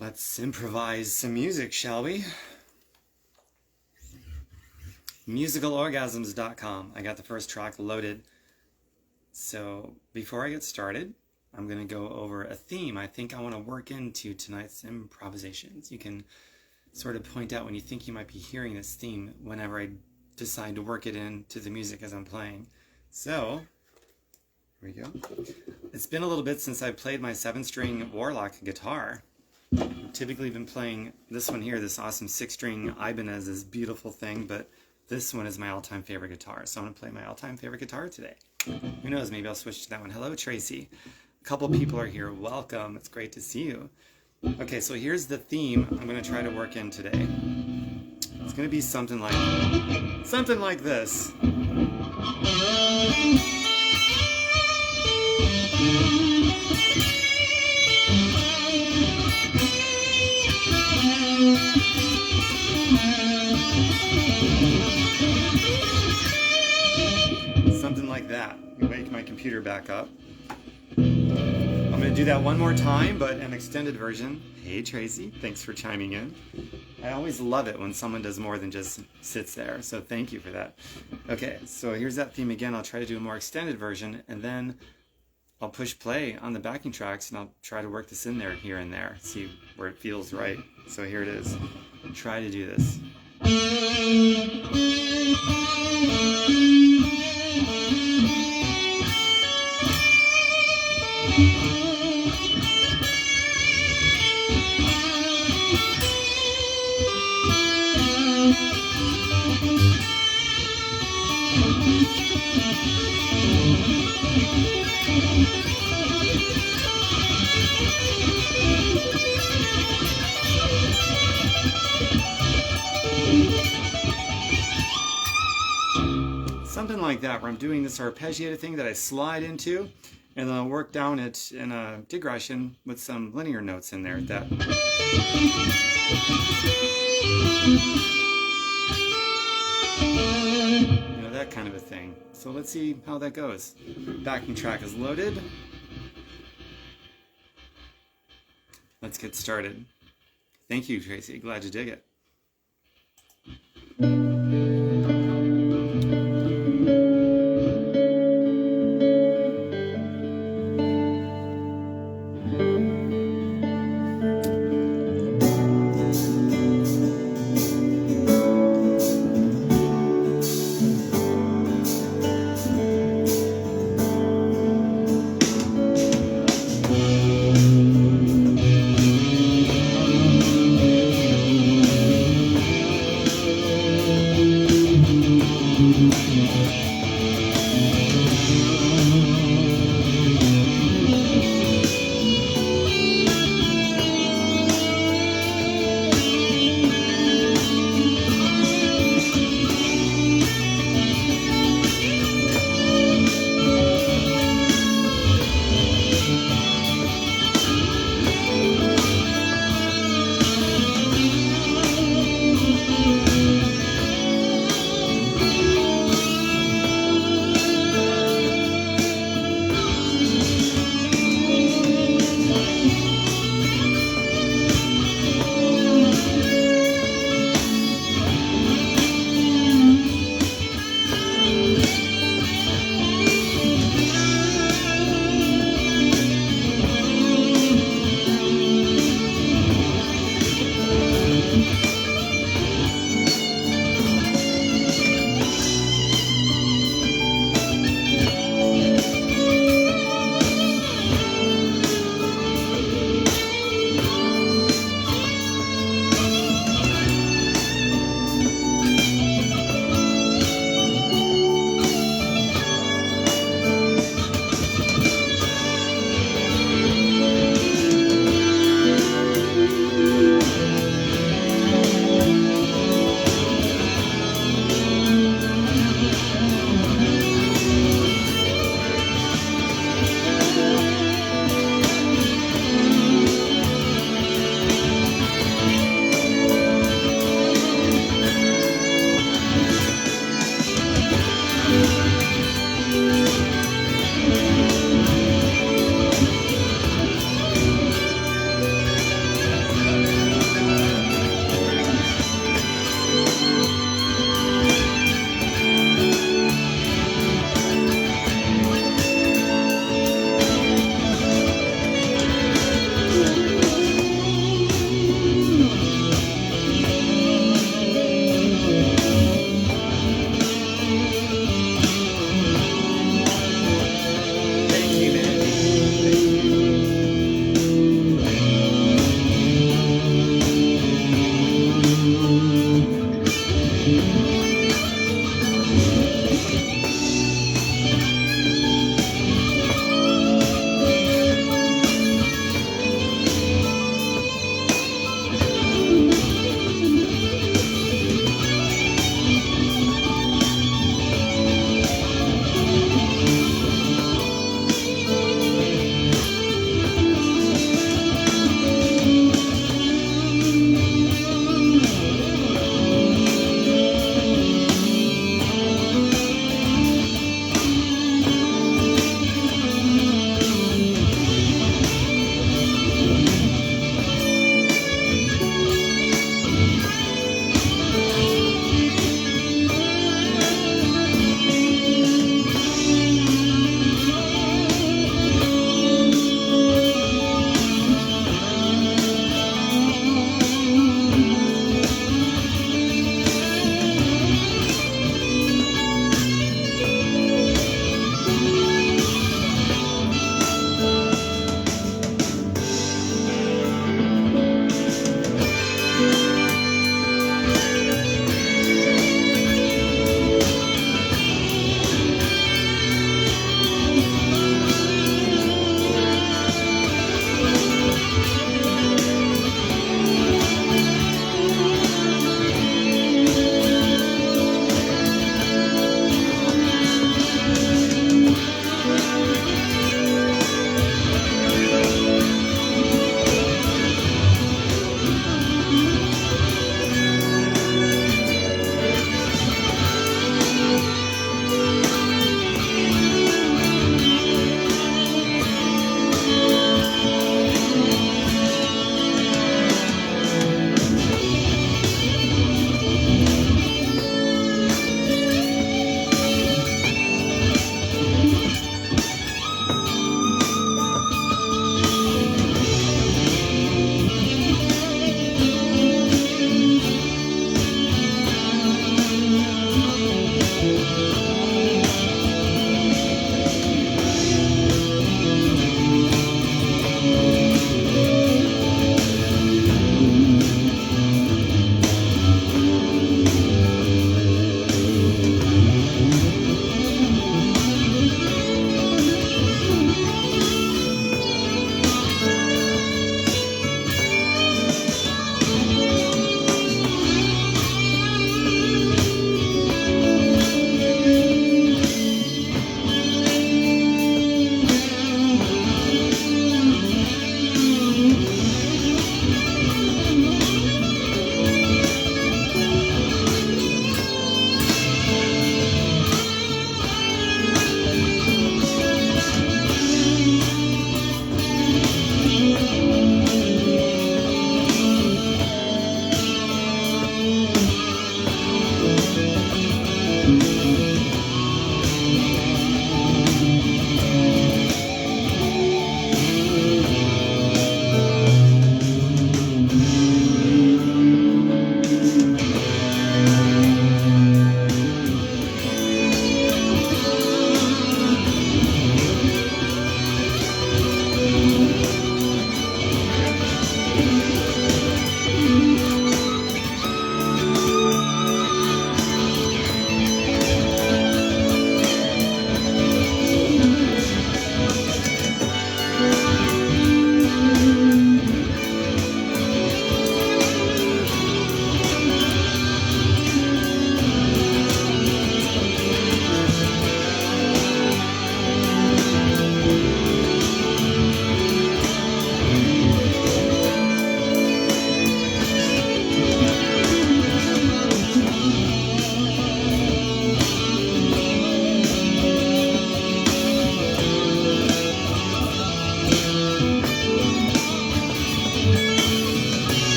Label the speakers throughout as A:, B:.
A: Let's improvise some music, shall we? Musicalorgasms.com. I got the first track loaded. So before I get started, I'm going to go over a theme I think I want to work into tonight's improvisations. You can sort of point out when you think you might be hearing this theme whenever I decide to work it into the music as I'm playing. So, here we go. It's been a little bit since I played my 7-string Warlock guitar. I've typically been playing this one here, this awesome 6-string Ibanez, this beautiful thing, but this one is my all-time favorite guitar, so I'm going to play my all-time favorite guitar today. Who knows, maybe I'll switch to that one. Hello, Tracy. A couple people are here. Welcome. It's great to see you. Okay, so here's the theme I'm going to try to work in today. It's going to be something like this. Something like that. Wake my computer back up. I'm going to do that one more time, but an extended version. Hey Tracy, thanks for chiming in. I always love it when someone does more than just sits there, so thank you for that. Okay, so here's that theme again. I'll try to do a more extended version, and then I'll push play on the backing tracks, and I'll try to work this in there, here and there, see where it feels right. So here it is. Try to do this. Something like that, where I'm doing this arpeggiated thing that I slide into, and then I'll work down it in a digression with some linear notes in there. That that kind of a thing. So let's see how that goes. Backing track is loaded. Let's get started. Thank you, Tracy. Glad you dig it.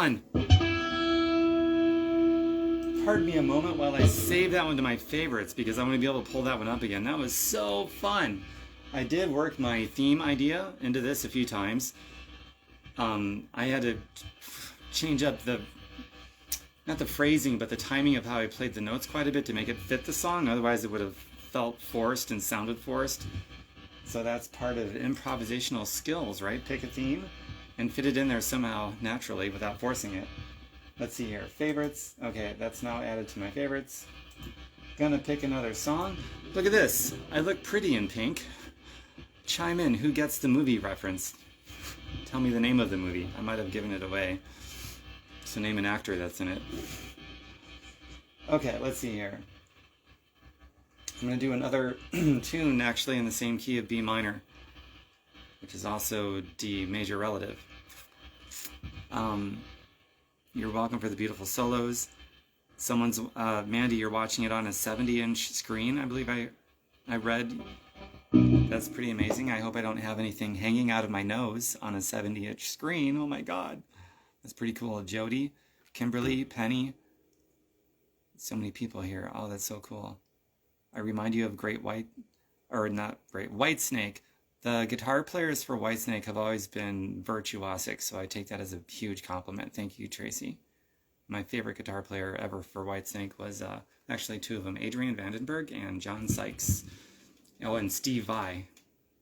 A: fun. Pardon me a moment while I save that one to my favorites because I'm going to be able to pull that one up again. That was so fun. I did work my theme idea into this a few times. I had to change up not the phrasing, but the timing of how I played the notes quite a bit to make it fit the song. Otherwise it would have felt forced and sounded forced. So that's part of improvisational skills, right? Pick a theme and fit it in there somehow naturally without forcing it. Let's see here, favorites. Okay, that's now added to my favorites. Gonna pick another song. Look at this, I look pretty in pink. Chime in, who gets the movie reference? Tell me the name of the movie. I might have given it away. So name an actor that's in it. Okay, let's see here. I'm gonna do another tune actually in the same key of B minor, which is also D major relative. You're welcome for the beautiful solos. Someone's, Mandy, you're watching it on a 70-inch screen, I believe I read. That's pretty amazing. I hope I don't have anything hanging out of my nose on a 70-inch screen. Oh my God. That's pretty cool. Jody, Kimberly, Penny. So many people here. Oh, that's so cool. I remind you of Whitesnake. The guitar players for Whitesnake have always been virtuosic, so I take that as a huge compliment. Thank you, Tracy. My favorite guitar player ever for Whitesnake was actually two of them, Adrian Vandenberg and John Sykes. Oh, and Steve Vai.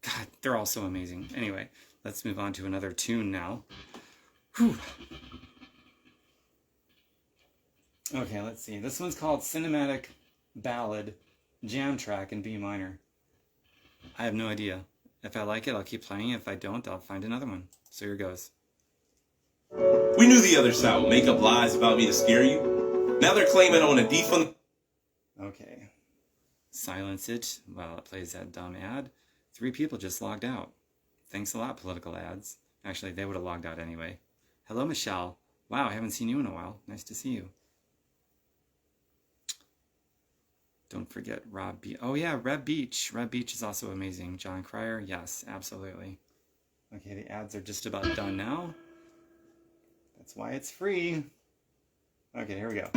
A: God, they're all so amazing. Anyway, let's move on to another tune now. Whew. Okay, let's see. This one's called Cinematic Ballad Jam Track in B minor. I have no idea. If I like it, I'll keep playing. If I don't, I'll find another one. So here goes.
B: We knew the other side would make up lies about me to scare you. Now they're claiming on a defund.
A: Okay. Silence it while it plays that dumb ad. 3 people just logged out. Thanks a lot, political ads. Actually, they would have logged out anyway. Hello, Michelle. Wow, I haven't seen you in a while. Nice to see you. Don't forget Rob Beach. Oh yeah, Reb Beach. Reb Beach is also amazing. John Cryer, yes, absolutely. Okay, the ads are just about done now. That's why it's free. Okay, here we go.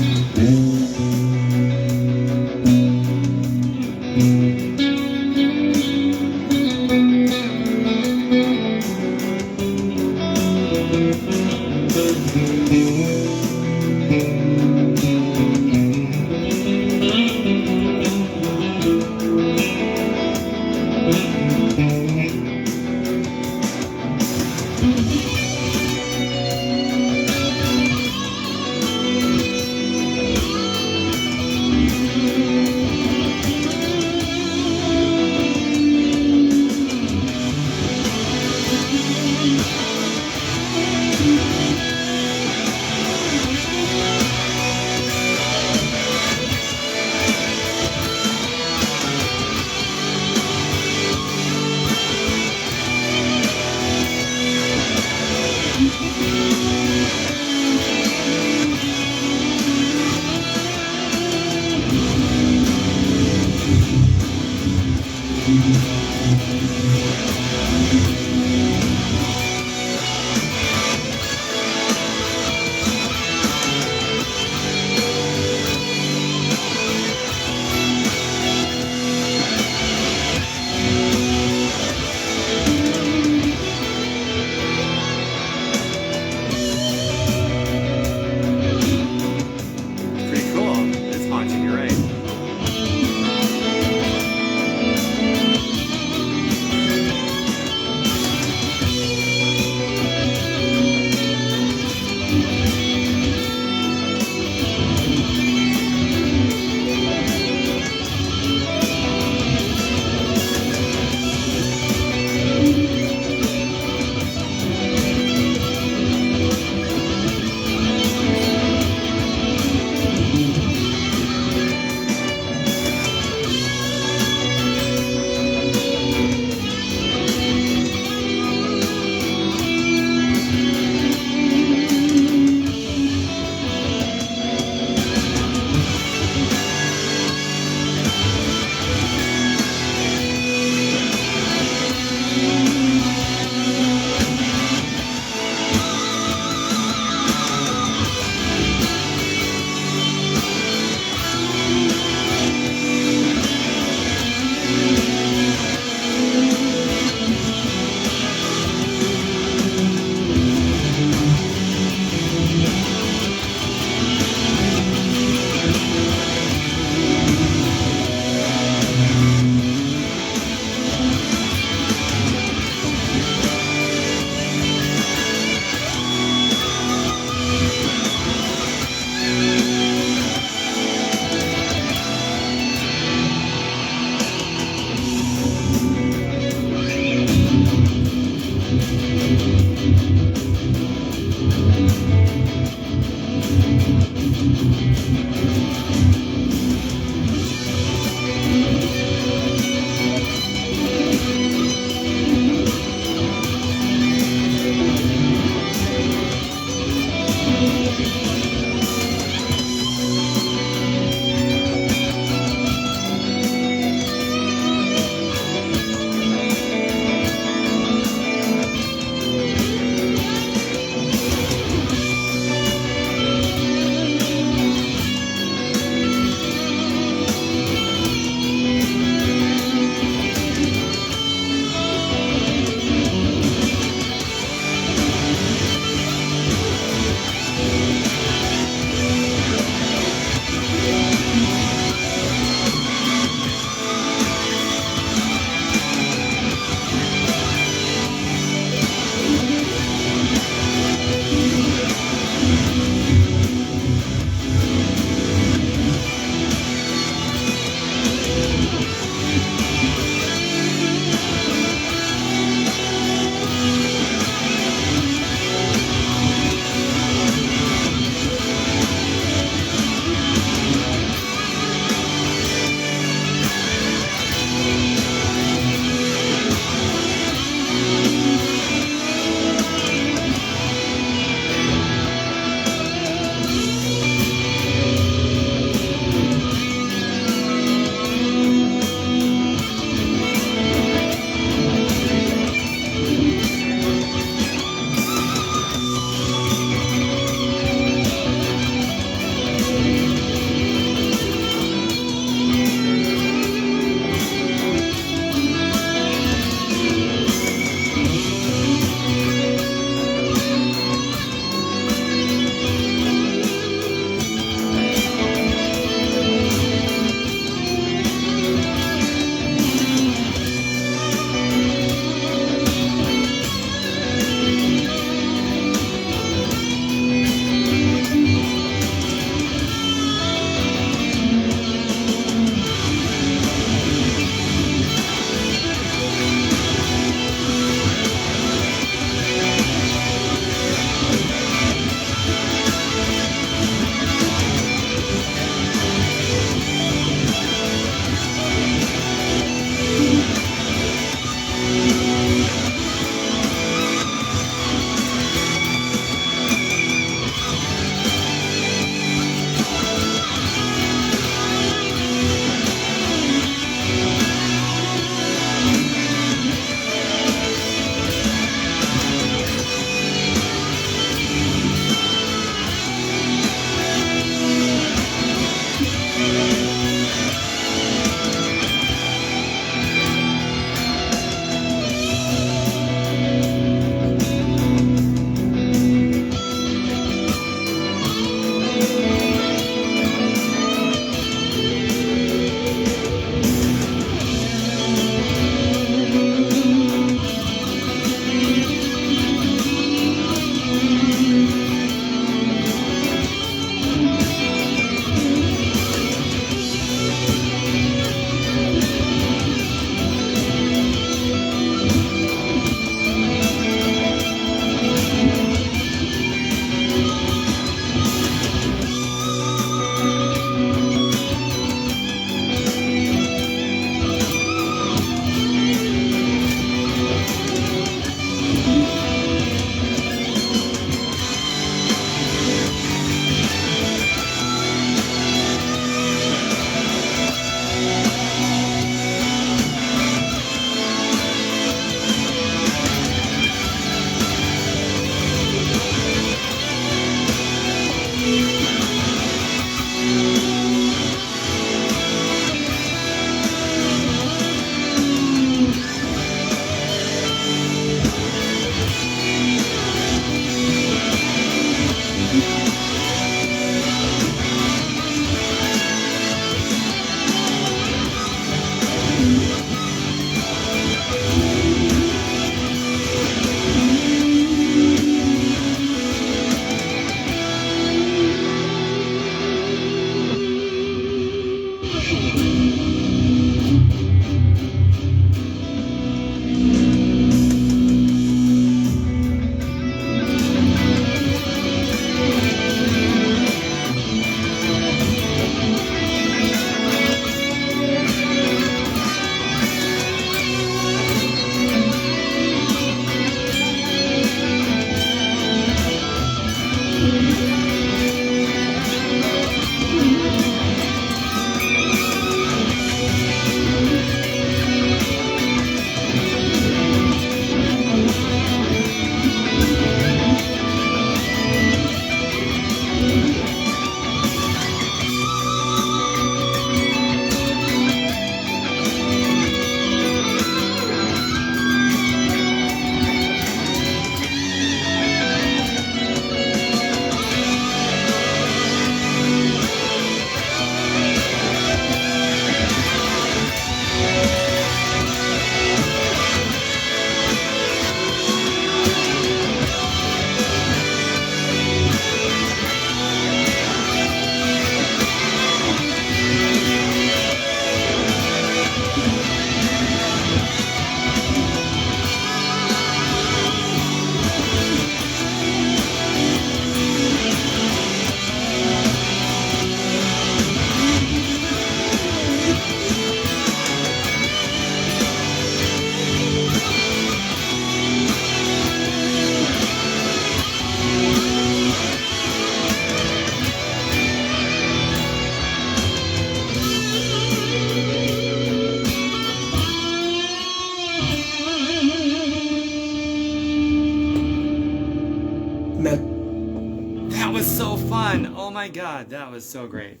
A: That was so fun. Oh my God, that was so great.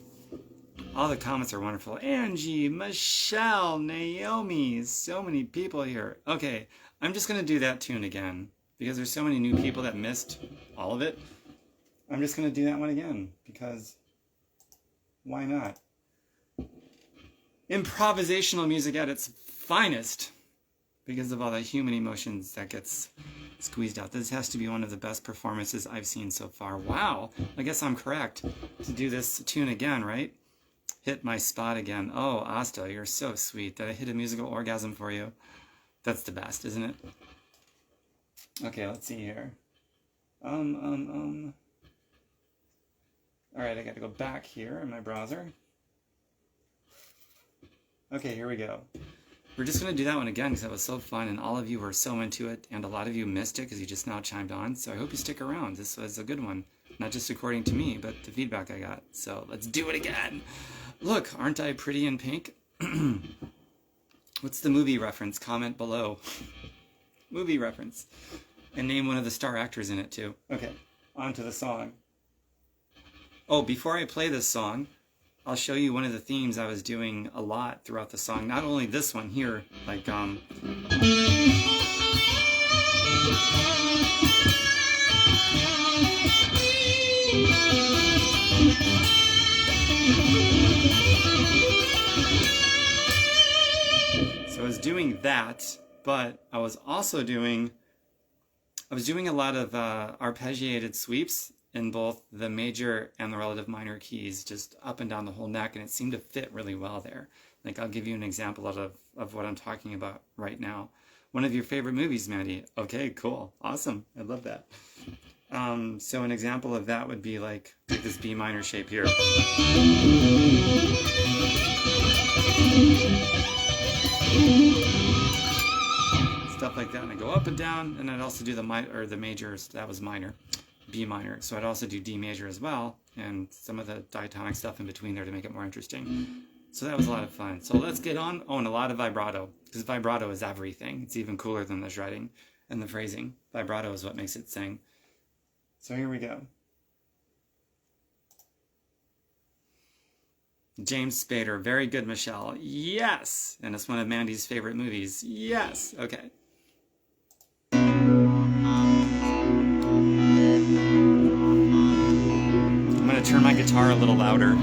A: All the comments are wonderful. Angie, Michelle, Naomi, so many people here. Okay, I'm just going to do that tune again because there's so many new people that missed all of it. I'm just going to do that one again because why not? Improvisational music at its finest because of all the human emotions that gets squeezed out. This has to be one of the best performances I've seen so far. Wow, I guess I'm correct to do this tune again, right? Hit my spot again. Oh, Asta, you're so sweet. Did I hit a musical orgasm for you? That's the best, isn't it? Okay, let's see here. All right, I got to go back here in my browser. Okay, here we go. We're just going to do that one again because that was so fun and all of you were so into it and a lot of you missed it because you just now chimed on. So I hope you stick around. This was a good one. Not just according to me, but the feedback I got. So let's do it again. Look, aren't I pretty in pink? What's the movie reference? Comment below. Movie reference. And name one of the star actors in it too. Okay, on to the song. Oh, before I play this song, I'll show you one of the themes I was doing a lot throughout the song. Not only this one here, like so I was doing that, but I was also doing a lot of arpeggiated sweeps in both the major and the relative minor keys, just up and down the whole neck, and it seemed to fit really well there. Like, I'll give you an example of what I'm talking about right now. One of your favorite movies, Mandy. Okay, cool. Awesome. I love that. So an example of that would be like this B minor shape here. Stuff like that, and I go up and down, and I'd also do the majors. That was minor. B minor, so I'd also do D major as well, and some of the diatonic stuff in between there to make it more interesting. So that was a lot of fun. So let's get on. Oh, and a lot of vibrato, because vibrato is everything. It's even cooler than the shredding and the phrasing. Vibrato is what makes it sing. So here we go. James Spader, very good, Michelle. Yes, and it's one of Mandy's favorite movies. Yes, okay. I'm going to turn my guitar a little louder.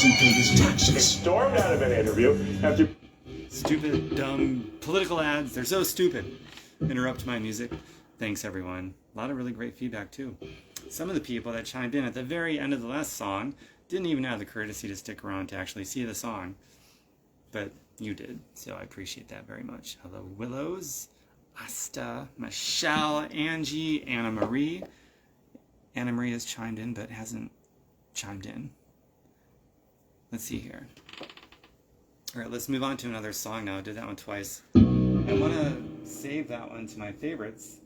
C: doesn't pay his taxes.
D: Stormed out of an interview after...
A: Stupid, dumb, political ads. They're so stupid. Interrupt my music. Thanks, everyone. A lot of really great feedback, too. Some of the people that chimed in at the very end of the last song didn't even have the courtesy to stick around to actually see the song. But you did, so I appreciate that very much. Hello, Willows, Asta, Michelle, Angie, Anna Marie. Anna Marie has chimed in, but hasn't chimed in. Let's see here. All right, let's move on to another song now. I did that one twice. I want to save that one to my favorites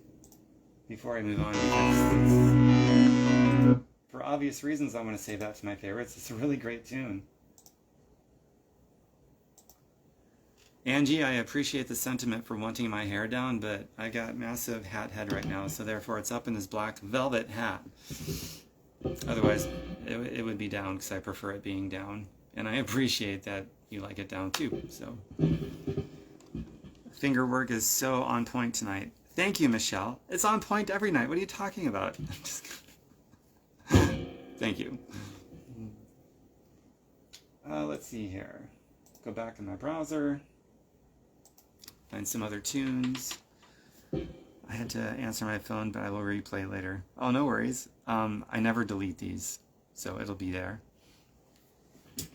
A: before I move on, because for obvious reasons I want to save that to my favorites. It's a really great tune. Angie, I appreciate the sentiment for wanting my hair down, but I got massive hat head right now, so therefore it's up in this black velvet hat. Otherwise, it would be down because I prefer it being down. And I appreciate that you like it down too, so. Finger work is so on point tonight. Thank you, Michelle. It's on point every night. What are you talking about? I'm just kidding. Thank you. Let's see here. Go back in my browser. Find some other tunes. I had to answer my phone, but I will replay later. Oh, no worries. I never delete these, so it'll be there.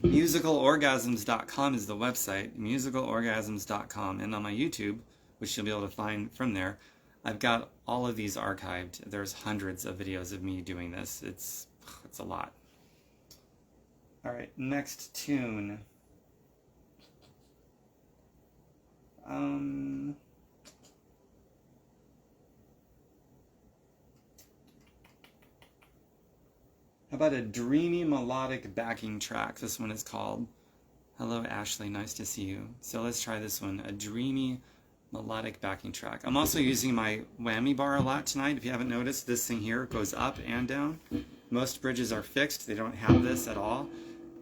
A: Musicalorgasms.com is the website, musicalorgasms.com, and on my YouTube, which you'll be able to find from there, I've got all of these archived. There's hundreds of videos of me doing this. It's a lot. All right, next tune. How about a dreamy melodic backing track? This one is called Hello Ashley, nice to see you. So let's try this one, a dreamy melodic backing track. I'm also using my whammy bar a lot tonight. If you haven't noticed, this thing here goes up and down. Most bridges are fixed. They don't have this at all.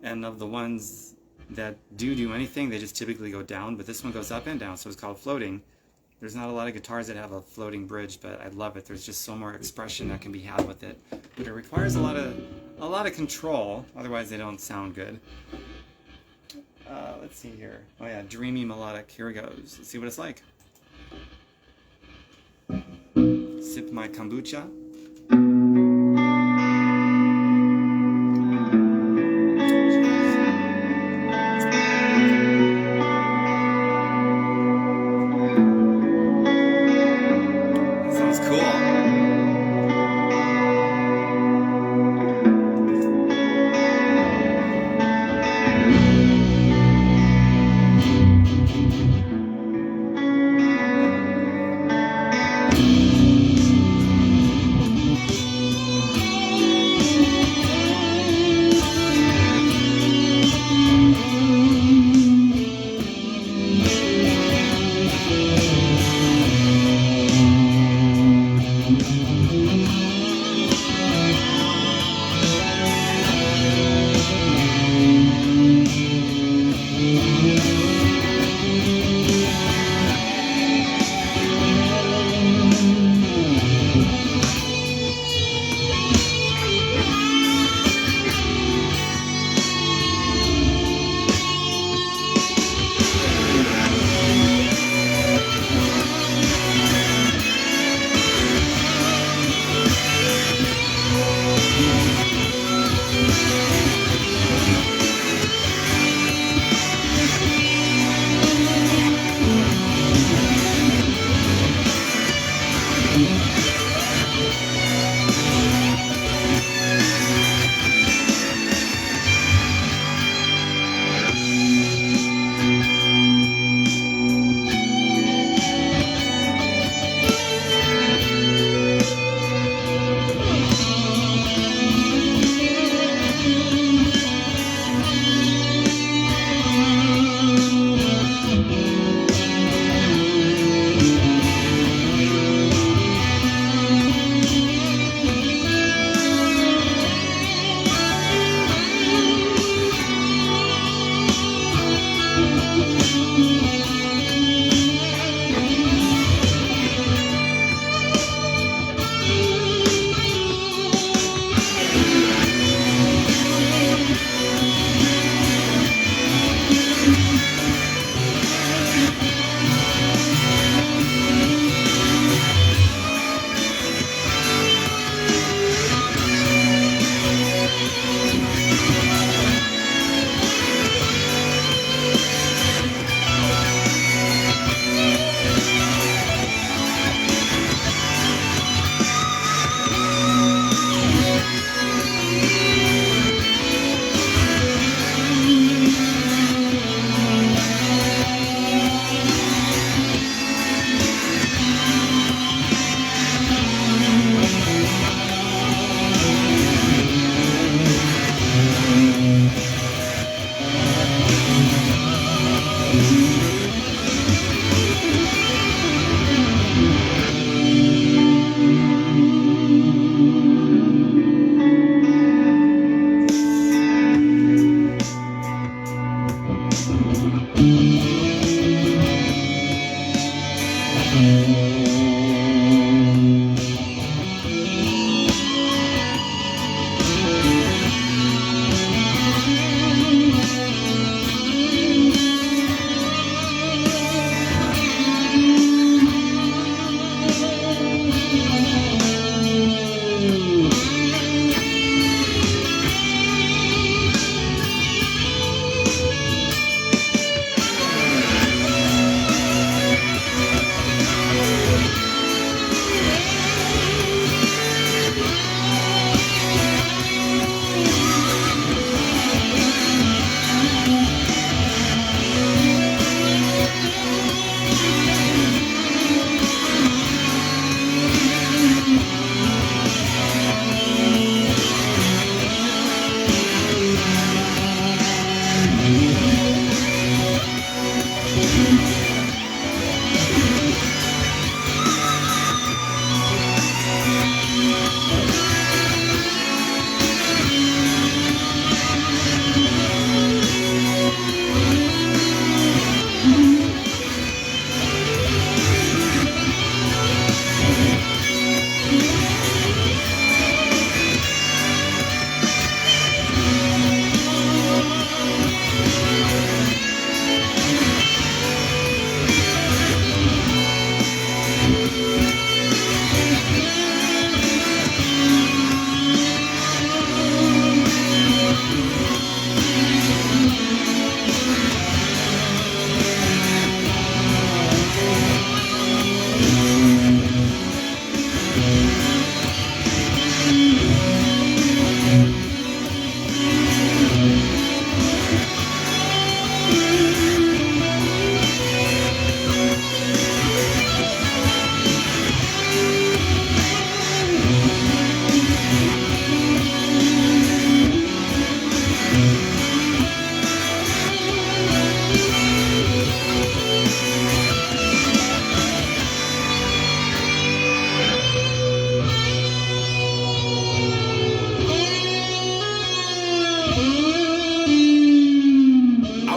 A: And of the ones that do anything, they just typically go down, but this one goes up and down, so it's called floating. There's not a lot of guitars that have a floating bridge, but I love it. There's just so more expression that can be had with it. But it requires a lot of control, otherwise they don't sound good. Let's see here. Oh yeah, dreamy melodic. Here it goes. Let's see what it's like. Sip my kombucha.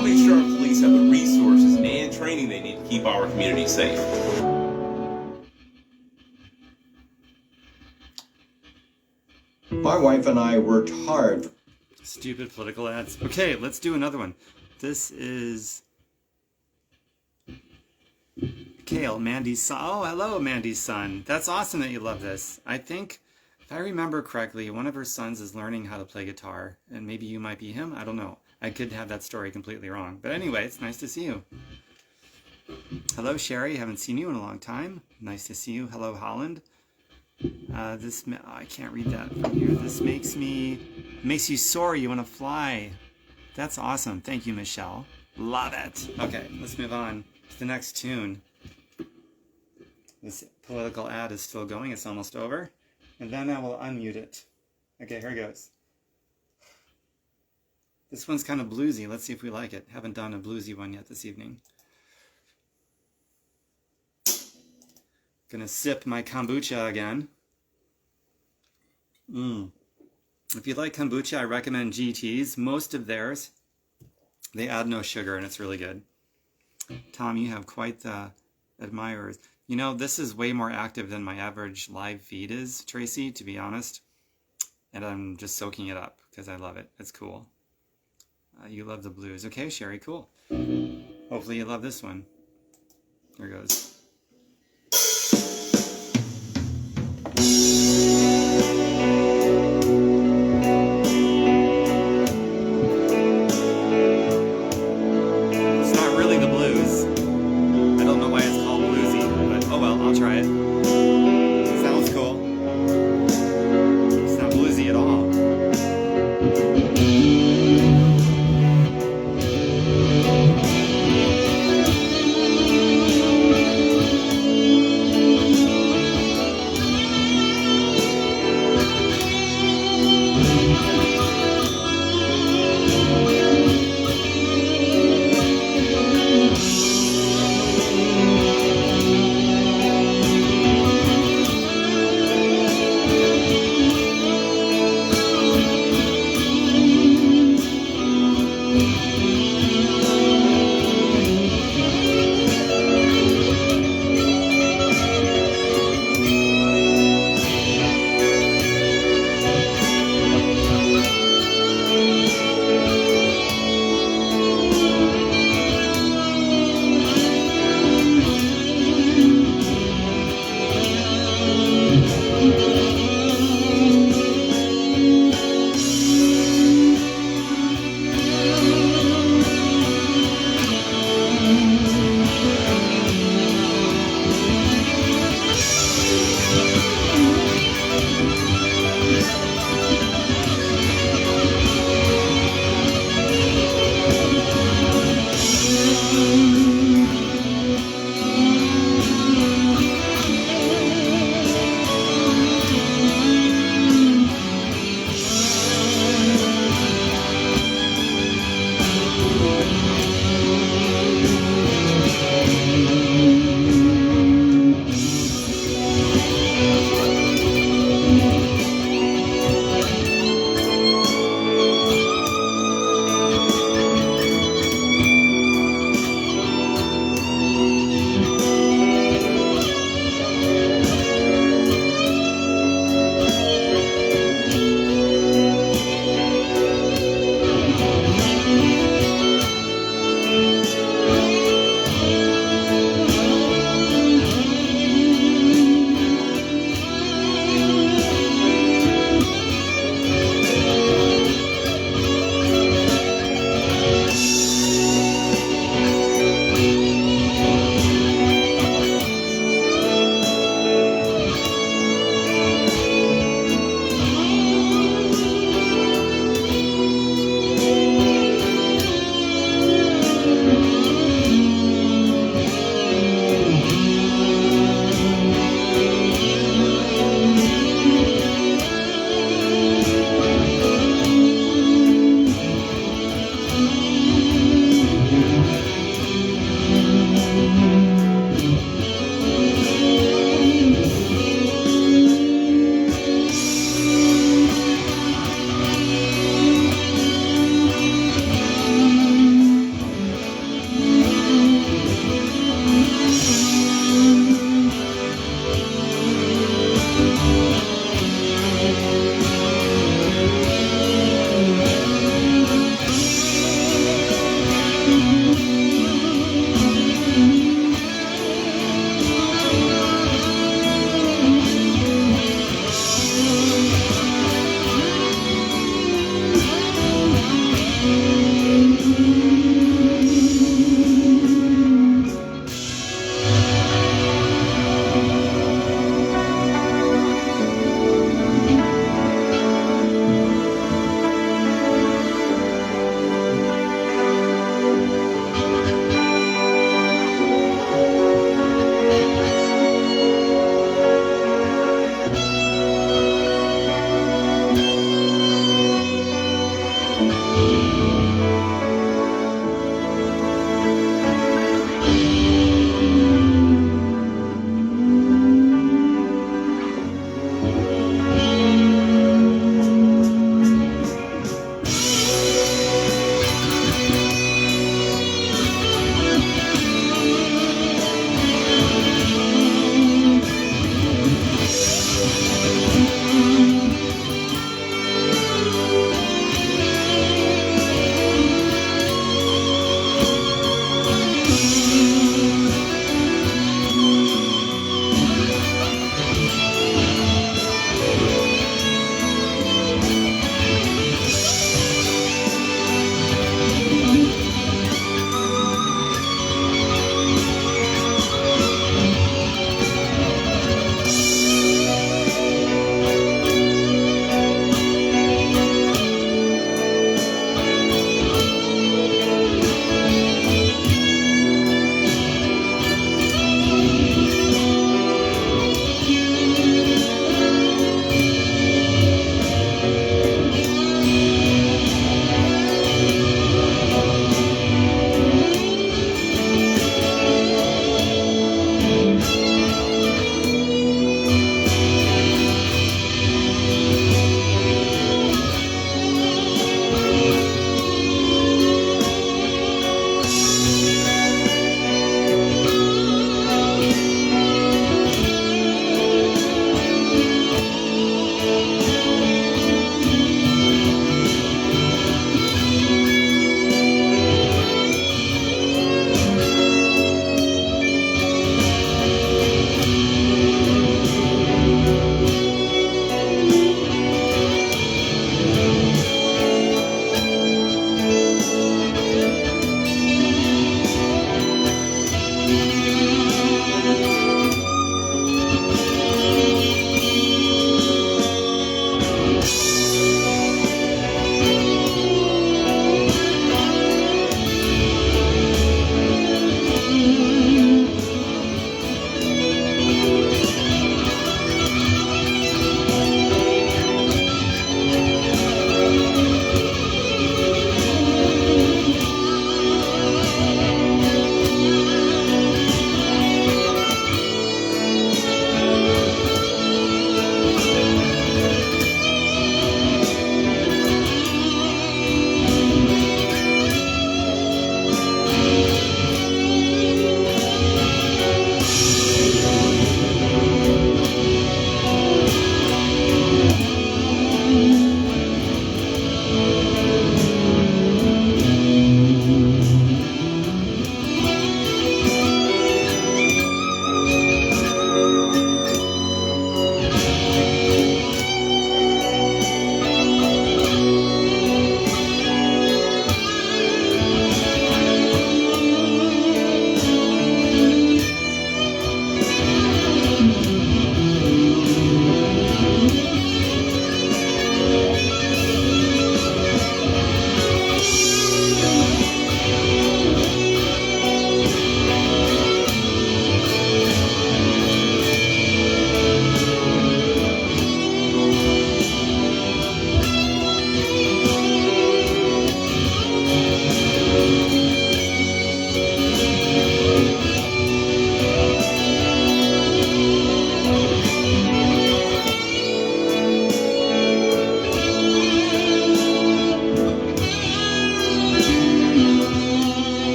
B: I'll make sure our police have the resources and training they need to keep our community safe.
C: My wife and I worked hard.
A: Stupid political ads. Okay, let's do another one. This is Kale, Mandy's son. Oh, hello, Mandy's son. That's awesome that you love this. I think, if I remember correctly, one of her sons is learning how to play guitar, and maybe you might be him. I don't know. I could have that story completely wrong. But anyway, it's nice to see you. Hello, Sherry. Haven't seen you in a long time. Nice to see you. Hello, Holland. I can't read that from here. This makes you sore. You want to fly. That's awesome. Thank you, Michelle. Love it. Okay, let's move on to the next tune. This political ad is still going. It's almost over. And then I will unmute it. Okay, here it goes. This one's kind of bluesy. Let's see if we like it. Haven't done a bluesy one yet this evening. Gonna sip my kombucha again. If you like kombucha, I recommend GT's. Most of theirs, they add no sugar, and it's really good. Tom, you have quite the admirers. You know, this is way more active than my average live feed is, Tracy, to be honest. And I'm just soaking it up because I love it. It's cool. You love the blues. Okay, Sherry, cool. Hopefully you love this one. Here it goes.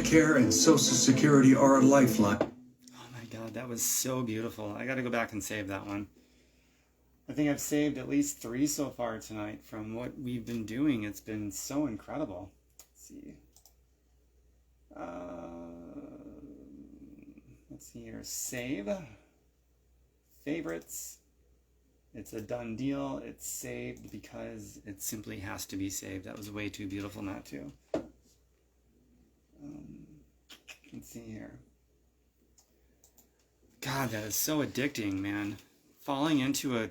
E: Medicare and Social Security are a lifeline.
A: Oh my God, that was so beautiful. I got to go back and save that one. I think I've saved at least 3 so far tonight from what we've been doing. It's been so incredible. Let's see. Let's see here. Save. Favorites. It's a done deal. It's saved because it simply has to be saved. That was way too beautiful not to. Let's see here. God, that is so addicting, man. Falling into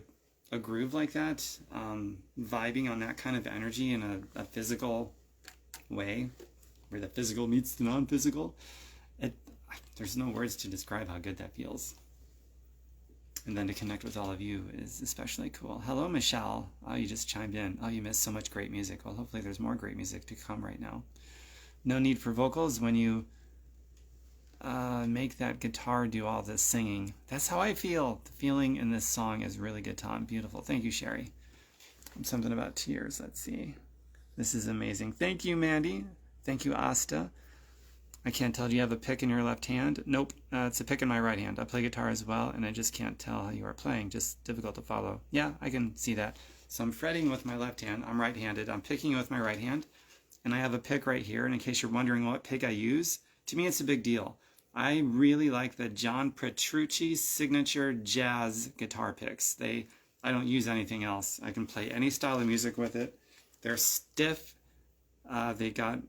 A: a groove like that, vibing on that kind of energy in a physical way, where the physical meets the non-physical, there's no words to describe how good that feels. And then to connect with all of you is especially cool. Hello, Michelle. Oh, you just chimed in. Oh, you missed so much great music. Well, hopefully there's more great music to come right now. No need for vocals when you make that guitar do all this singing. That's how I feel. The feeling in this song is really good, Tom. Beautiful. Thank you, Sherry. Something about tears. Let's see. This is amazing. Thank you, Mandy. Thank you, Asta. I can't tell. Do you have a pick in your left hand? Nope. It's a pick in my right hand. I play guitar as well, and I just can't tell how you are playing. Just difficult to follow. Yeah, I can see that. So I'm fretting with my left hand. I'm right-handed. I'm picking with my right hand, and I have a pick right here. And in case you're wondering what pick I use, to me it's a big deal. I really like the John Petrucci signature jazz guitar picks. I don't use anything else. I can play any style of music with it. They're stiff. They got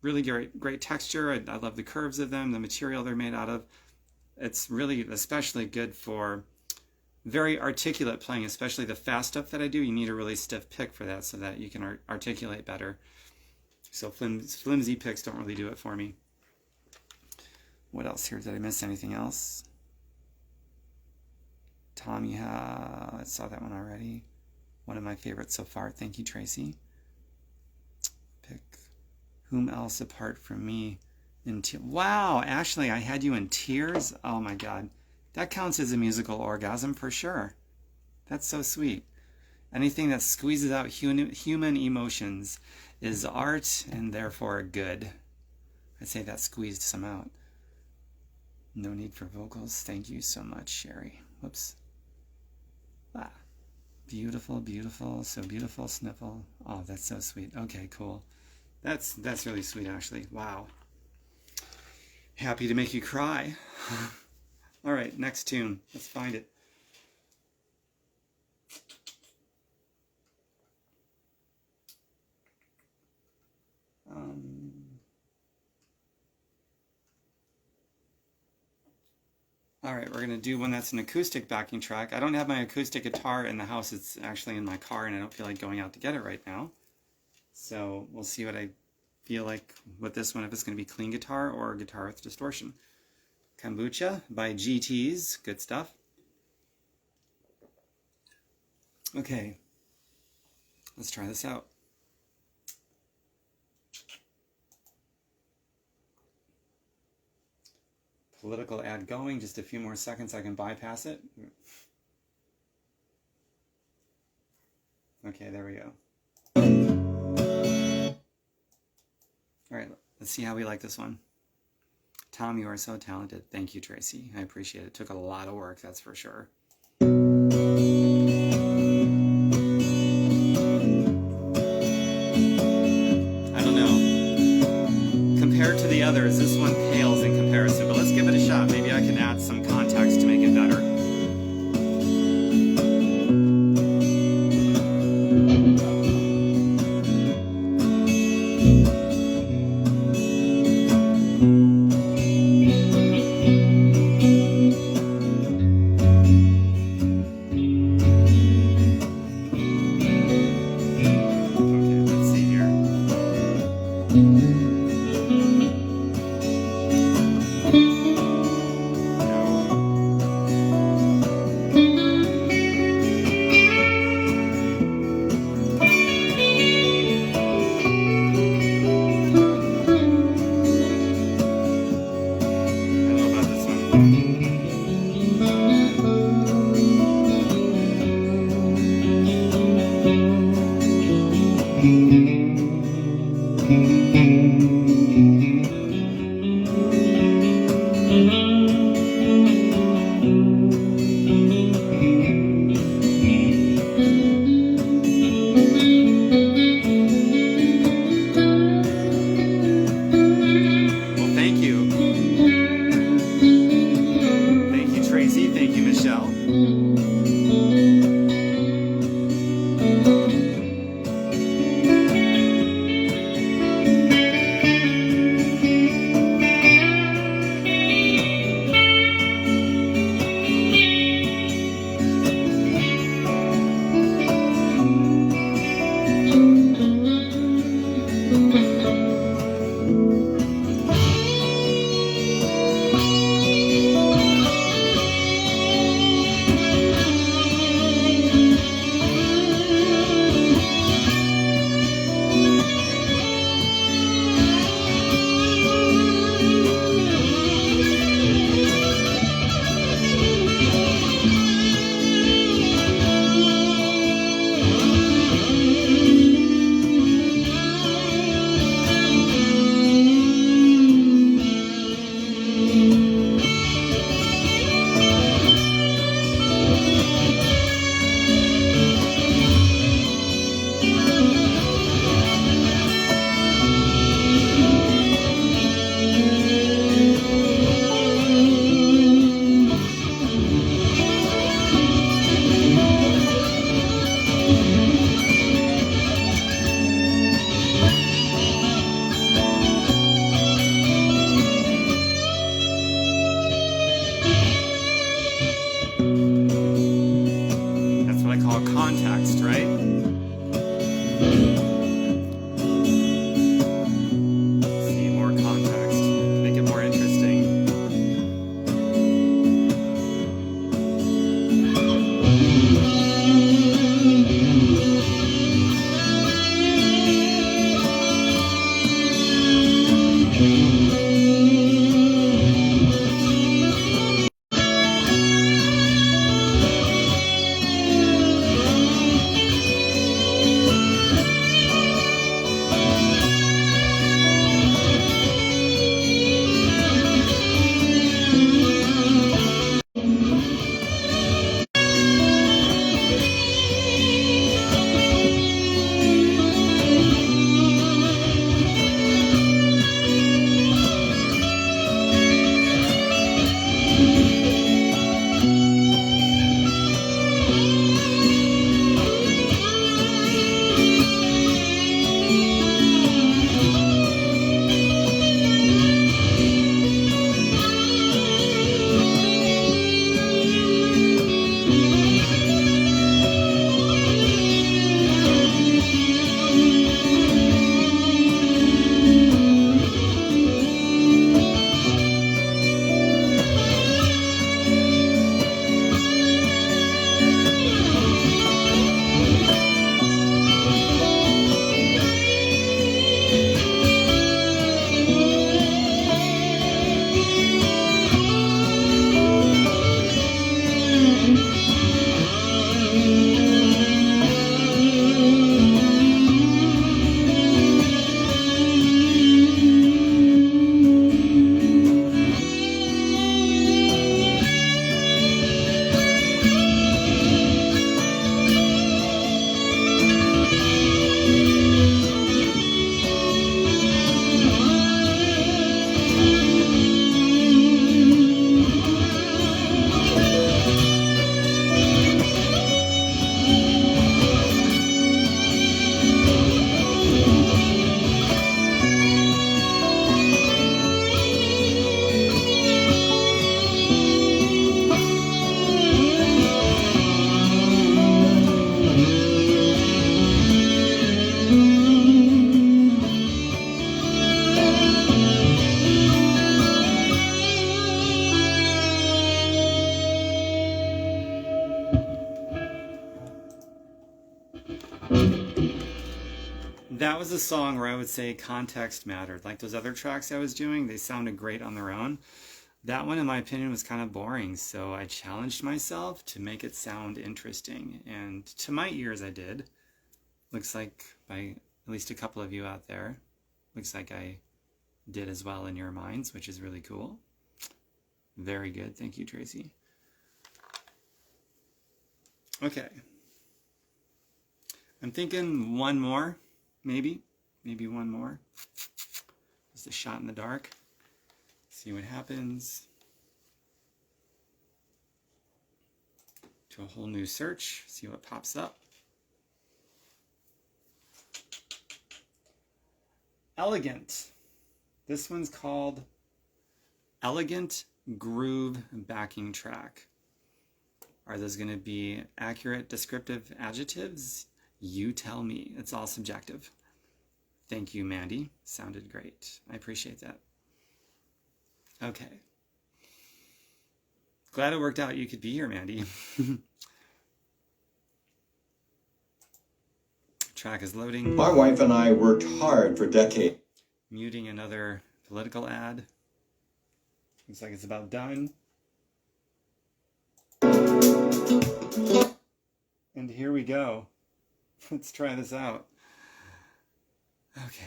A: really great texture. I love the curves of them, the material they're made out of. It's really especially good for very articulate playing, especially the fast stuff that I do. You need a really stiff pick for that so that you can articulate better. So flimsy picks don't really do it for me. What else here? Did I miss anything else? Tom, I saw that one already. One of my favorites so far. Thank you, Tracy. Pick whom else apart from me in tears. Wow, Ashley, I had you in tears? Oh my God. That counts as a musical orgasm for sure. That's so sweet. Anything that squeezes out human emotions is art and therefore good. I'd say that squeezed some out. No need for vocals. Thank you so much, Sherry. Whoops. Ah. Beautiful, beautiful. So beautiful, sniffle. Oh, that's so sweet. Okay, cool. That's really sweet, actually. Wow. Happy to make you cry. All right, next tune. Let's find it. All right, we're going to do one that's an acoustic backing track. I don't have my acoustic guitar in the house. It's actually in my car, and I don't feel like going out to get it right now. So we'll see what I feel like with this one, if it's going to be clean guitar or guitar with distortion. Kombucha by GTs. Good stuff. Okay, let's try this out. Political ad going, just a few more seconds, I can bypass it. Okay, there we go. All right, let's see how we like this one. Tom, you are so talented. Thank you, Tracy. I appreciate it. It took a lot of work, that's for sure. I don't know. Compared to the others, this one pales in comparison, but let's give it a shot. Maybe I can add some context to make it better. Tracy. Thank you, Michelle. Context, right? See, more context. Make it more interesting. That was a song where I would say context mattered. Like those other tracks I was doing, they sounded great on their own. That one, in my opinion, was kind of boring, so I challenged myself to make it sound interesting. And to my ears, I did. Looks like by at least a couple of you out there, looks like I did as well in your minds, which is really cool. Very good. Thank you, Tracy. Okay. I'm thinking one more. Maybe one more. Just a shot in the dark. See what happens. to a whole new search, see what pops up. Elegant. This one's called Elegant Groove Backing Track. Are those going to be accurate descriptive adjectives? You tell me. It's all subjective. Thank you, Mandy. Sounded great. I appreciate that. Okay. Glad it worked out you could be here, Mandy. Track is loading.
C: My wife and I worked hard for decades.
A: Muting another political ad. Looks like it's about done. And here we go. Let's try this out. Okay.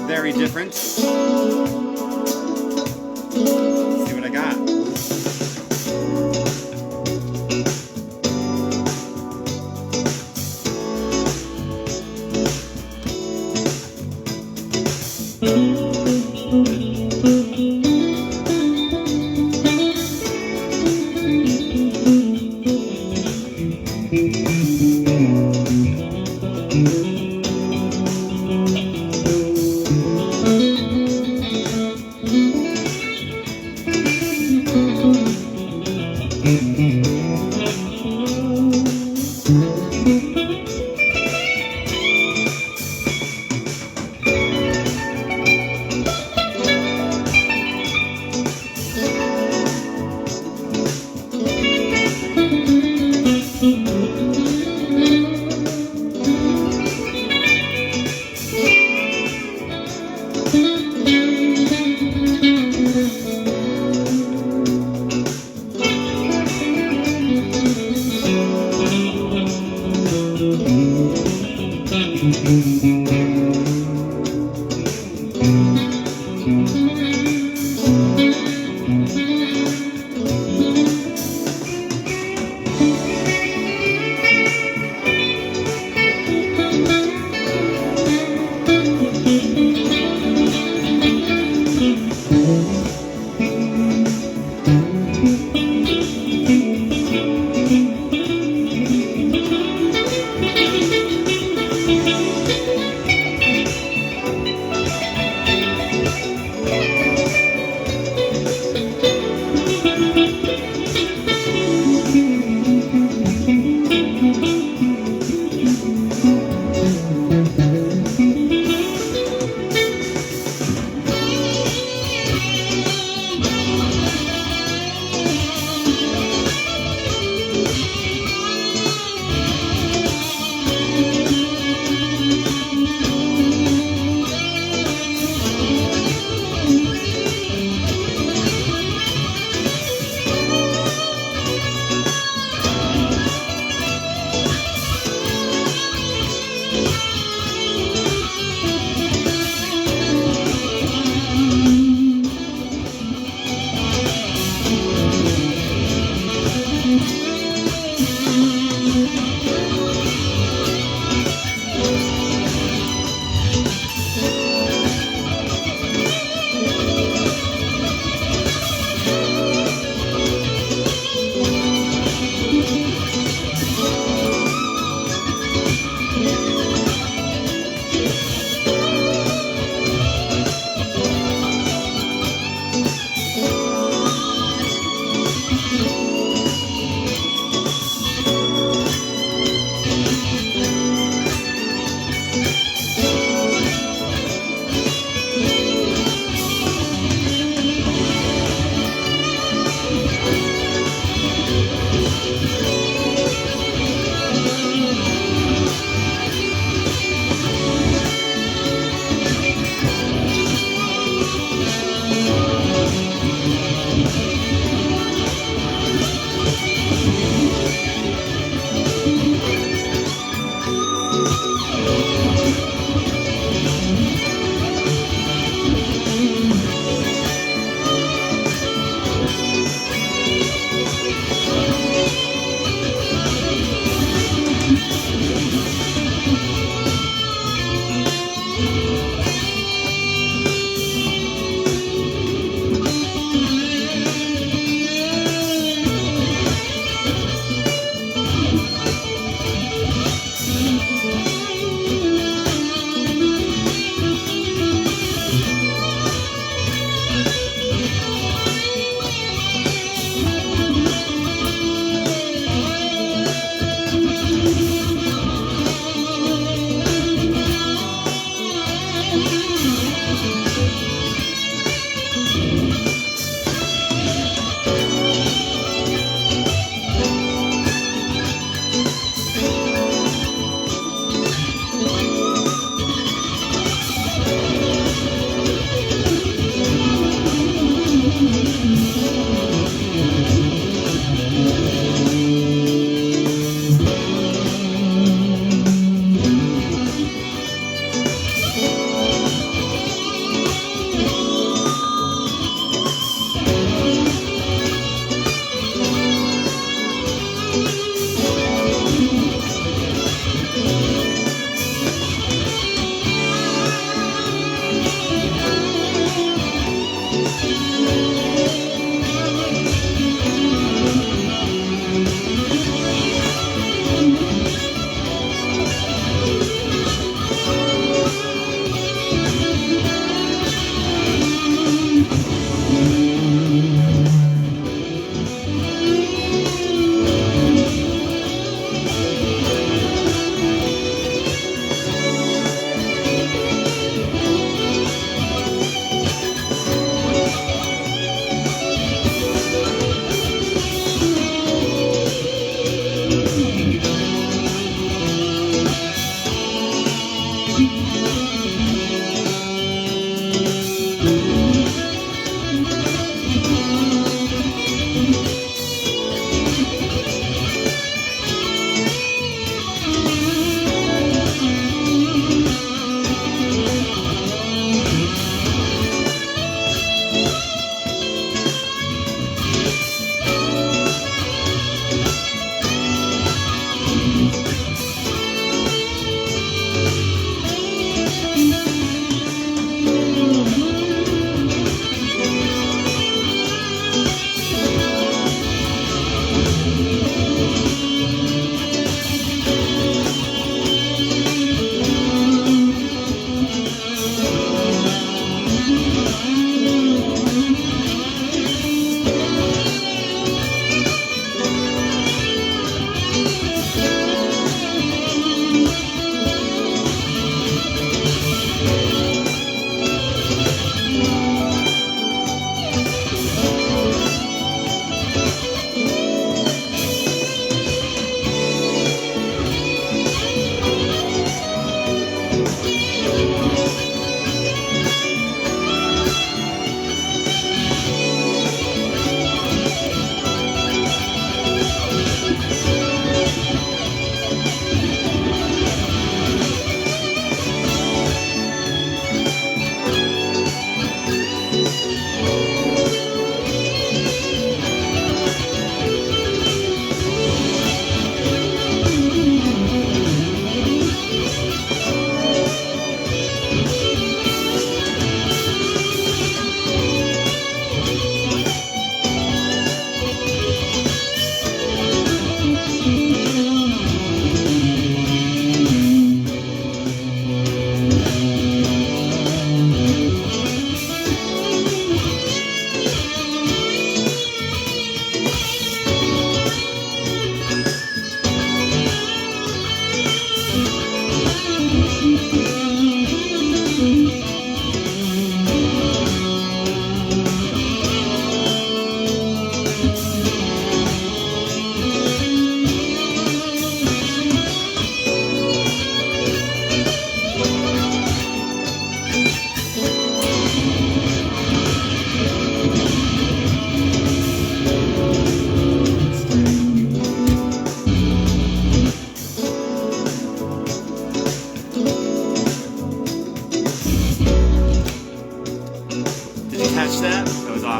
A: Very different. See what I got.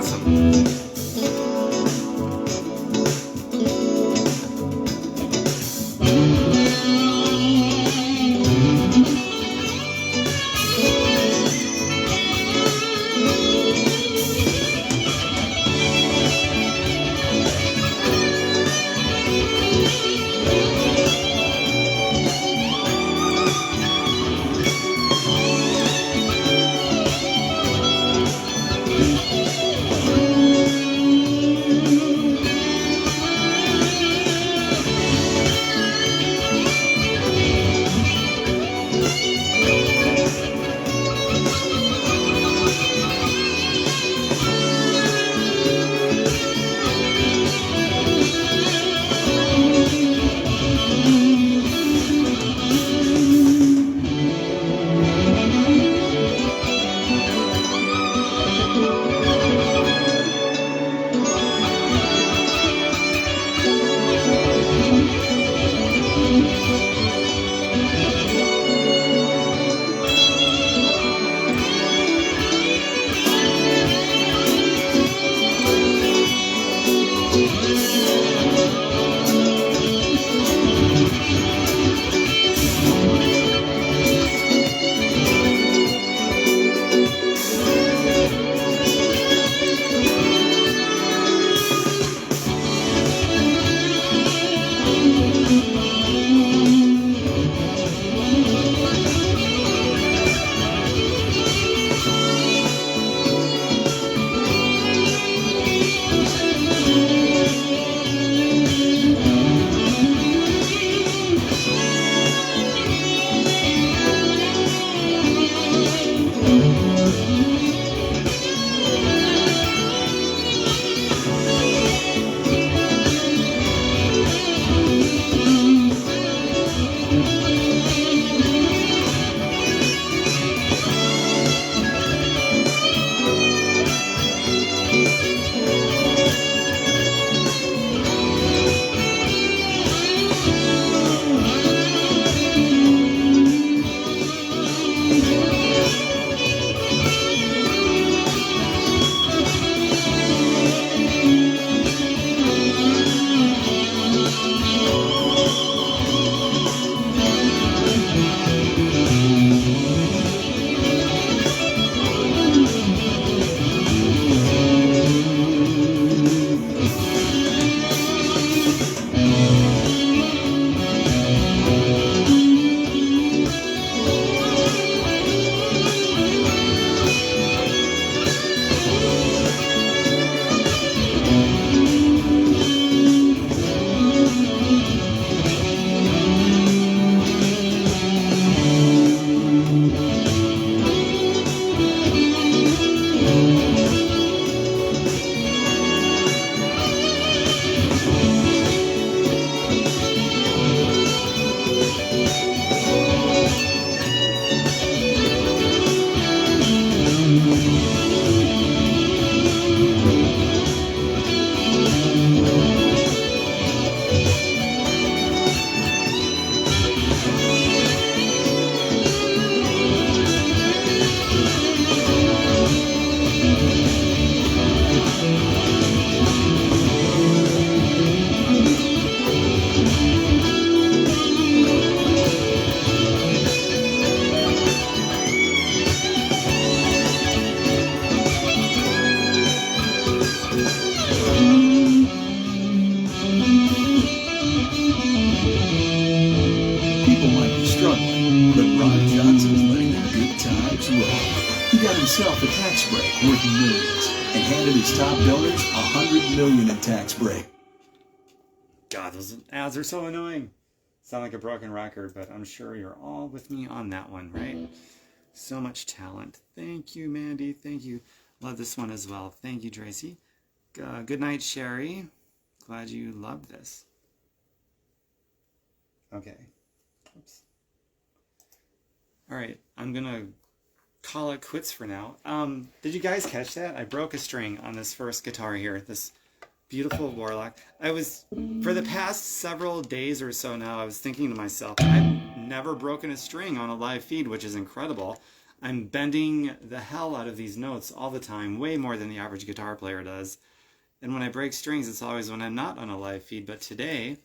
A: awesome.
E: himself a tax break worth millions and handed his top donors $100 million in tax break.
A: God, those ads are so annoying. Sound like a broken record, but I'm sure you're all with me on that one, right? So much talent. Thank you, Mandy. Thank you. Love this one as well. Thank you, Tracy. Good night, Sherry. Glad you loved this. Okay. Oops. All right. I'm going to call it quits for now. Did you guys catch that? I broke a string on this first guitar here. This beautiful Warlock. For the past several days or so now, I was thinking to myself, I've never broken a string on a live feed, which is incredible. I'm bending the hell out of these notes all the time, way more than the average guitar player does. And when I break strings, it's always when I'm not on a live feed. But today,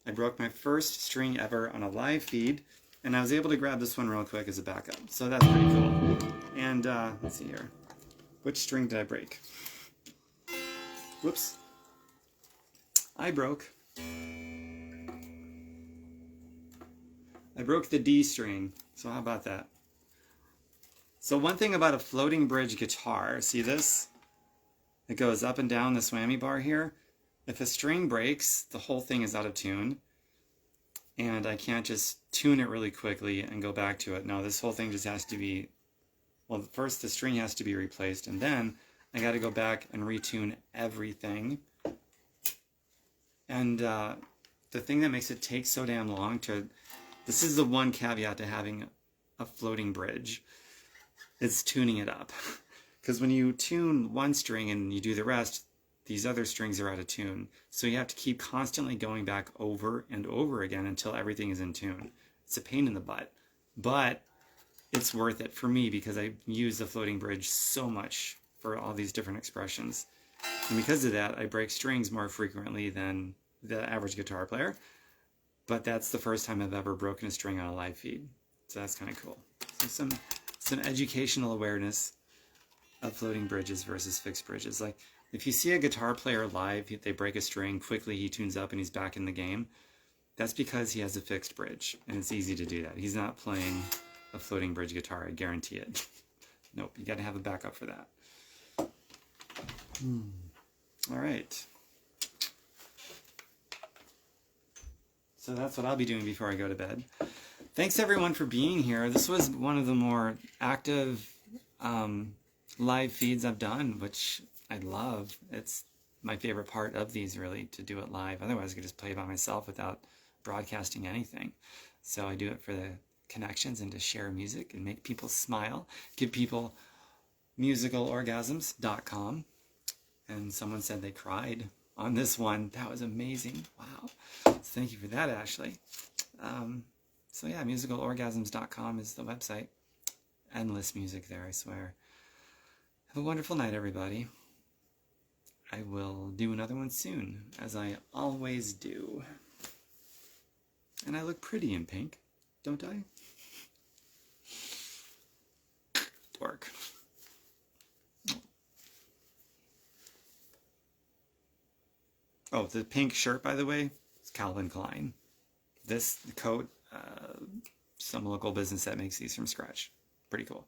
A: I broke my first string ever on a live feed, and I was able to grab this one real quick as a backup. So that's pretty cool. And let's see here. Which string did I break? Whoops. I broke the D string. So how about that? So one thing about a floating bridge guitar, see this? It goes up and down this whammy bar here. If a string breaks, the whole thing is out of tune. And I can't just tune it really quickly and go back to it. No, this whole thing just has to be, well, first the string has to be replaced, and then I got to go back and retune everything. And the thing that makes it take so damn long to, this is the one caveat to having a floating bridge, is tuning it up. Because when you tune one string and you do the rest, these other strings are out of tune. So you have to keep constantly going back over and over again until everything is in tune. It's a pain in the butt, but it's worth it for me because I use the floating bridge so much for all these different expressions. And because of that, I break strings more frequently than the average guitar player. But that's the first time I've ever broken a string on a live feed. So that's kind of cool. So some educational awareness of floating bridges versus fixed bridges. Like, if you see a guitar player live, they break a string, quickly he tunes up and he's back in the game. That's because he has a fixed bridge, and it's easy to do that. He's not playing a floating bridge guitar, I guarantee it. Nope, you gotta have a backup for that. All right. So that's what I'll be doing before I go to bed. Thanks everyone for being here. This was one of the more active live feeds I've done, which I love. It's my favorite part of these, really, to do it live. Otherwise I could just play by myself without broadcasting anything. So I do it for the connections and to share music and make people smile, give people musicalorgasms.com. And someone said they cried on this one. That was amazing. Wow. So thank you for that, Ashley. So yeah, musicalorgasms.com is the website. Endless music there, I swear. Have a wonderful night, everybody. I will do another one soon, as I always do. And I look pretty in pink, don't I? Dork. Oh, the pink shirt, by the way, is Calvin Klein. This coat, some local business that makes these from scratch. Pretty cool.